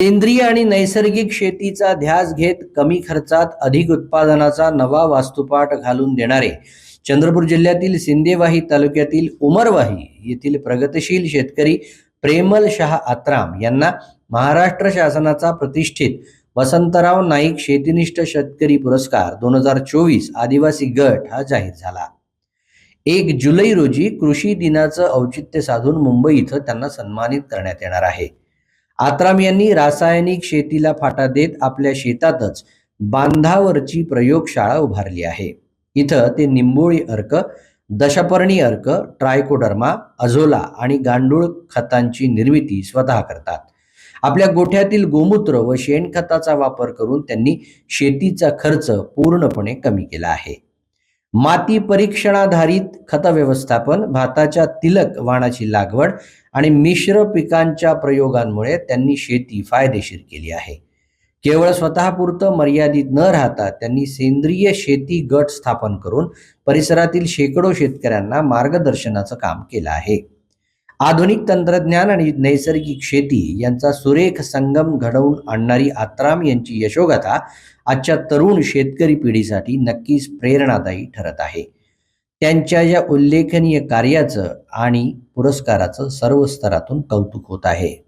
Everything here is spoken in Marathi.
सेंद्रिय आणि नैसर्गिक शेतीचा ध्यास घेत कमी खर्चात अधिक उत्पादनाचा नवा वास्तुपाठ घालून देणारे चंद्रपूर जिल्ह्यातील सिंदेवाही तालुक्यातील उमरवाही येथील प्रगतिशील शेतकरी प्रेमल शाह आत्राम यांना महाराष्ट्र शासनाचा प्रतिष्ठित वसंतराव नाईक शेतीनिष्ठ शेतकरी पुरस्कार 2024 आदिवासी गट हा जाहीर झाला। 1 जुलै रोजी कृषी दिनाचं औचित्य साधून मुंबई इथं त्यांना सन्मानित करण्यात येणार आहे। आत्राम यांनी रासायनिक शेतीला फाटा देत आपल्या शेतातच बांधावरची प्रयोगशाळा उभारली आहे। इथं ते निंबोळी अर्क, दशपर्णी अर्क, ट्रायकोडर्मा, अझोला आणि गांडूळ खतांची निर्मिती स्वतः करतात। आपल्या गोठ्यातील गोमूत्र व शेणखताचा वापर करून त्यांनी शेतीचा खर्च पूर्णपणे कमी केला आहे। माती परीक्षणाधारित खत व्यवस्थापन, भाताच्या तिलक वाणाची लागवड आणि मिश्र पिकांच्या प्रयोगांमुळे त्यांनी शेती फायदेशीर केली आहे। केवळ स्वतःपुरतं मर्यादित न राहता त्यांनी सेंद्रिय शेती गट स्थापन करून परिसरातील शेकडो शेतकऱ्यांना मार्गदर्शनाचं काम केलं आहे। आधुनिक तंत्रज्ञान आणि नैसर्गिक शेती यांचा सुरेख संगम घडवून आणणारी आत्राम यांची यशोगाथा आजच्या तरुण शेतकरी पिढीसाठी नक्कीच प्रेरणादायी ठरत आहे। त्यांच्या या उल्लेखनीय कार्याचं आणि पुरस्काराचं सर्व स्तरातून कौतुक होत आहे।